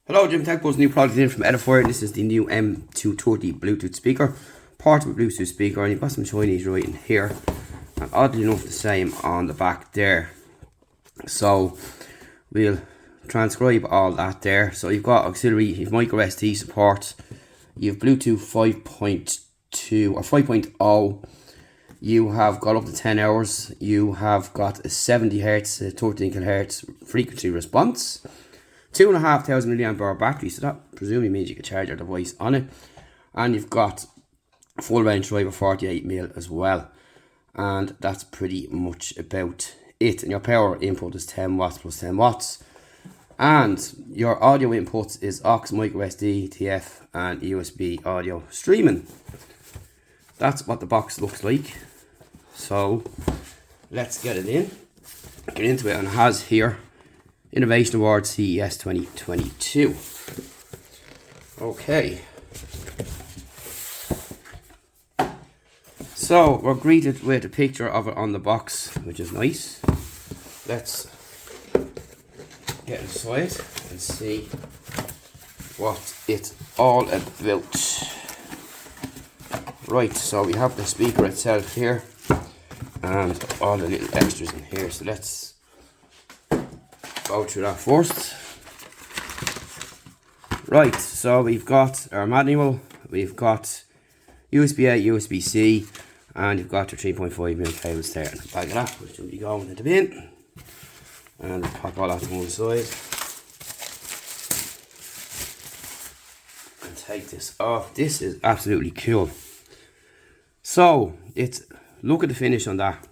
Hello, Jim Tech Buzz, new product in from Edifier. This is the new M230 Bluetooth speaker, portable Bluetooth speaker, and you've got some Chinese writing here, and oddly enough the same on the back there. So we'll transcribe all that there. So you've got auxiliary, you've micro SD support, you've Bluetooth 5.2 or 5.0. You have got up to 10 hours. You have got a 70 Hz, 13 kHz frequency response. 2,500 milliamp hour battery, so that presumably means you can charge your device on it. And you've got full range drive of 48mm as well. And that's pretty much about it. And your power input is 10 watts plus 10 watts. And your audio inputs is aux, micro SD, TF, and USB audio streaming. That's what the box looks like. So let's get it in. Get into it, and it has here Innovation Award CES 2022. Okay. So we're greeted with a picture of it on the box, which is nice. Let's get inside and see what it's all about. Right, so we have the speaker itself here and all the little extras in here. So let's go through that first. Right, so we've got our manual, we've got USB-A, USB-C, and you've got your 3.5mm cables there in the back of that, which will be going into the bin. And we'll pack all that to one side. And take this off. This is absolutely cool. So, look at the finish on that.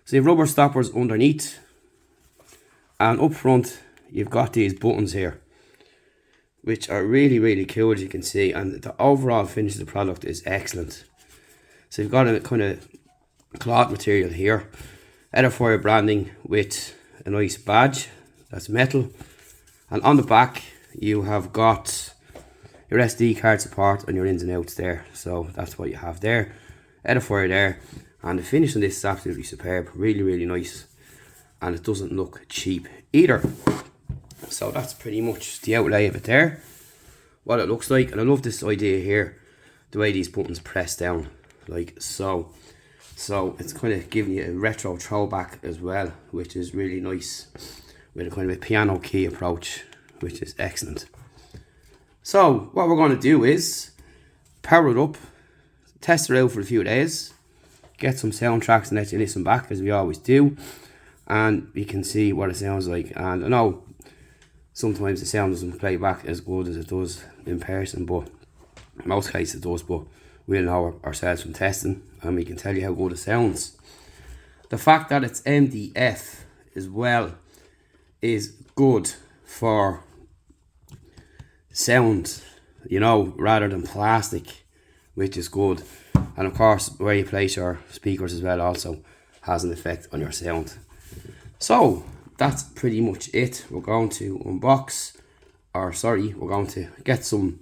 So you have rubber stoppers underneath. And up front, you've got these buttons here, which are really, really cool, as you can see. And the overall finish of the product is excellent. So you've got a kind of cloth material here, Edifier branding with a nice badge that's metal. And on the back, you have got your SD card support and your ins and outs there. So that's what you have there. Edifier there. And the finish on this is absolutely superb. Really, really nice. And it doesn't look cheap either. So that's pretty much the outlay of it there, what it looks like. And I love this idea here, the way these buttons press down like so. So it's kind of giving you a retro throwback as well, which is really nice, with a kind of a piano key approach, which is excellent. So what we're going to do is power it up, test it out for a few days, get some soundtracks and let you listen back, as we always do. And we can see what it sounds like. And I know sometimes the sound doesn't play back as good as it does in person, but in most cases it does. But we'll know ourselves from testing, and we can tell you how good it sounds. The fact that it's MDF as well is good for sound, you know, rather than plastic, which is good. And of course, where you place your speakers as well also has an effect on your sound. So that's pretty much it. We're going to we're going to get some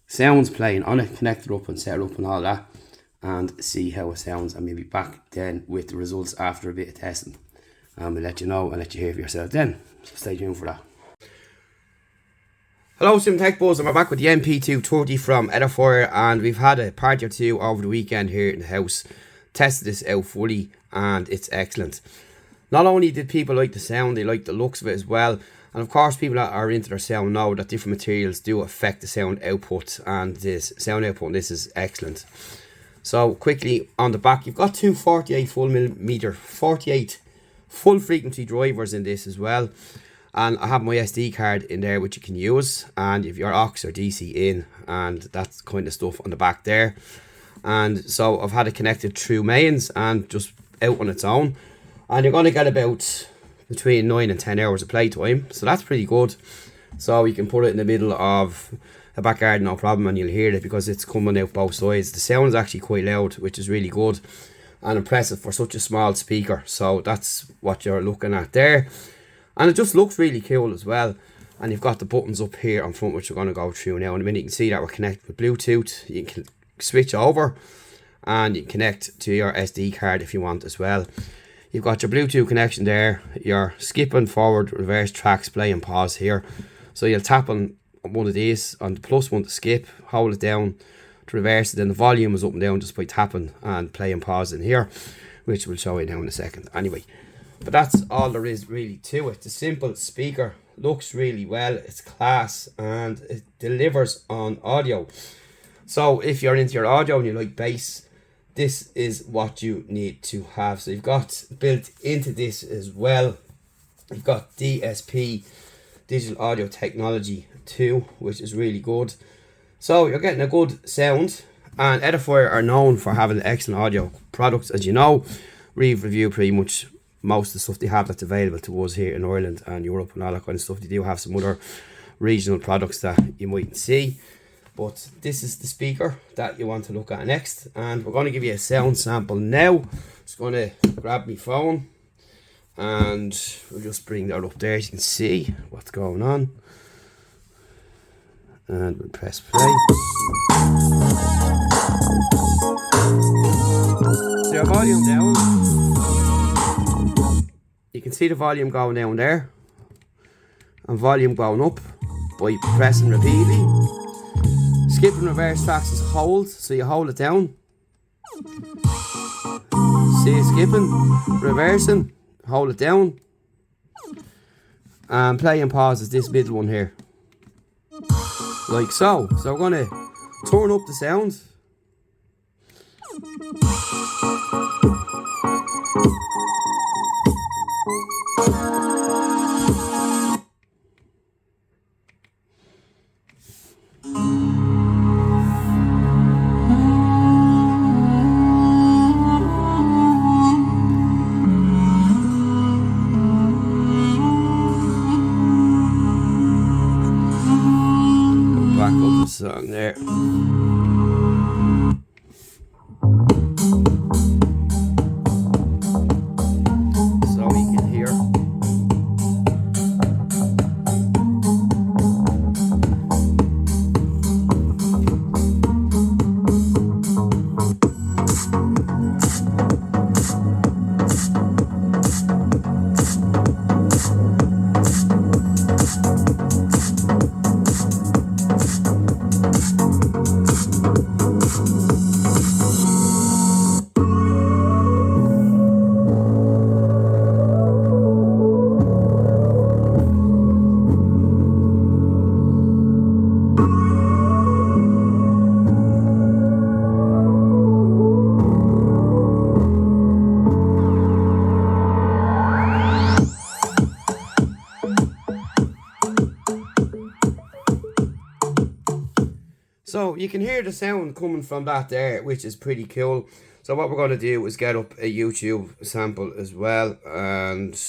sounds playing on it, connect it up and set it up and all that, and see how it sounds, and we'll be back then with the results after a bit of testing, and we'll let you know and let you hear for yourself then. So stay tuned for that. Hello, Sim Tech Buzz, and we're back with the MP230 from Edifier, and we've had a party or two over the weekend here in the house, tested this out fully, and it's excellent. Not only did people like the sound, they liked the looks of it as well. And of course, people that are into their sound know that different materials do affect the sound output. And this sound output, this is excellent. So quickly on the back, you've got two 48 full frequency drivers in this as well. And I have my SD card in there, which you can use. And if your aux or DC in, and that's kind of stuff on the back there. And so I've had it connected through mains and just out on its own. And you're going to get about between 9 and 10 hours of playtime. So that's pretty good. So you can put it in the middle of a back garden, no problem, and you'll hear it because it's coming out both sides. The sound is actually quite loud, which is really good and impressive for such a small speaker. So that's what you're looking at there. And it just looks really cool as well. And you've got the buttons up here on front, which we're going to go through now. In a minute, you can see that we're connected with Bluetooth. You can switch over and you can connect to your SD card if you want as well. You've got your Bluetooth connection there, your skipping forward, reverse tracks, play and pause here. So you'll tap on one of these, on the plus one to skip, hold it down to reverse it, then the volume is up and down just by tapping and play and pause in here, which we'll show you now in a second. Anyway, but that's all there is really to it. The simple speaker looks really well, it's class, and it delivers on audio. So if you're into your audio and you like bass, this is what you need to have. So you've got built into this as well, you've got DSP, digital audio technology too, which is really good. So you're getting a good sound, and Edifier are known for having excellent audio products. As you know, we've reviewed pretty much most of the stuff they have that's available to us here in Ireland and Europe and all that kind of stuff. They do have some other regional products that you mightn't see, but this is the speaker that you want to look at next, and we're going to give you a sound sample now. Just going to grab my phone and we'll just bring that up there so you can see what's going on, and we'll press play. So your volume down, you can see the volume going down there and volume going up by pressing repeatedly. Skip and reverse tracks is hold, so you hold it down. See, skipping, reversing, hold it down, and play and pause is this middle one here, like so. So we're going to turn up the sound. Back up the song there. So you can hear. So you can hear the sound coming from that there, which is pretty cool. So what we're going to do is get up a YouTube sample as well, and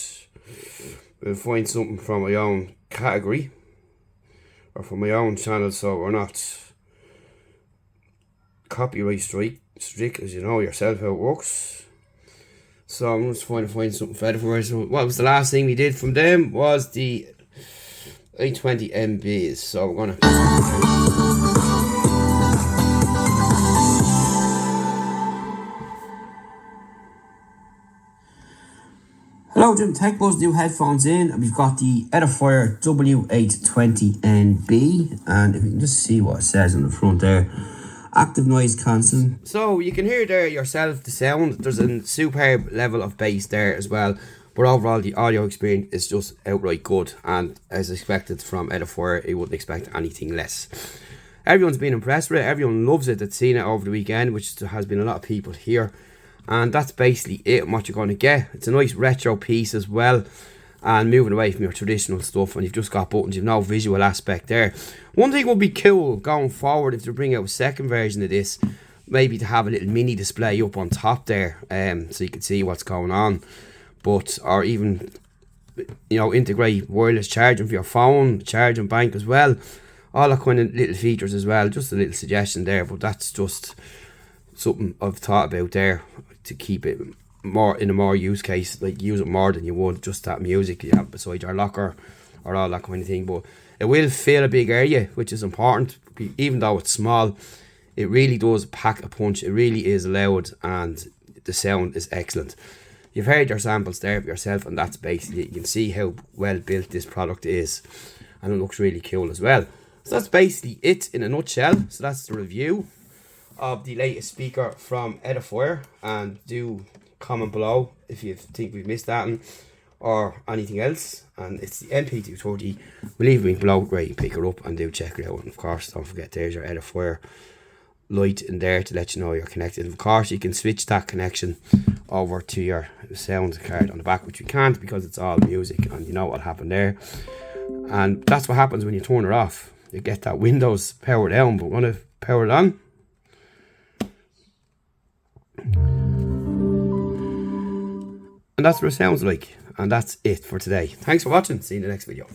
we'll find something from my own category or from my own channel, so we're not copyright strict, as you know yourself how it works. So I'm just trying to find something for Edifier. So what was the last thing we did from them was the 820 MBs. So we're going to Hello Jim, TechBuzz new headphones in, and we've got the Edifier W820NB, and if you can just see what it says on the front there, active noise cancelling. So you can hear there yourself the sound. There's a superb level of bass there as well, but overall the audio experience is just outright good, and as expected from Edifier, you wouldn't expect anything less. Everyone's been impressed with it, everyone loves it that's seen it over the weekend, which has been a lot of people here. And that's basically it and what you're going to get. It's a nice retro piece as well, and moving away from your traditional stuff, and you've just got buttons, you've no visual aspect there. One thing would be cool going forward if they bring out a second version of this, maybe to have a little mini display up on top there, so you can see what's going on. But, or even, you know, integrate wireless charging for your phone, charging bank as well. All that kind of little features as well, just a little suggestion there, but that's just something I've thought about there, to keep it more in a more use case, like use it more than you would just that music you have beside your locker or all that kind of thing. But it will fill a big area, which is important. Even though it's small, it really does pack a punch. It really is loud, and the sound is excellent. You've heard your samples there for yourself, and that's basically it. You can see how well built this product is, and it looks really cool as well. So that's basically it in a nutshell. So that's the review of the latest speaker from Edifier, and do comment below if you think we've missed that or anything else. And it's the MP230. We'll leave a link below where you can pick it up and do check it out. And of course, don't forget, there's your Edifier light in there to let you know you're connected. Of course, you can switch that connection over to your sound card on the back, which we can't because it's all music, and you know what happened there. And that's what happens when you turn it off. You get that Windows power down, but we're going to power it on. And that's what it sounds like. And that's it for today. Thanks for watching. See you in the next video.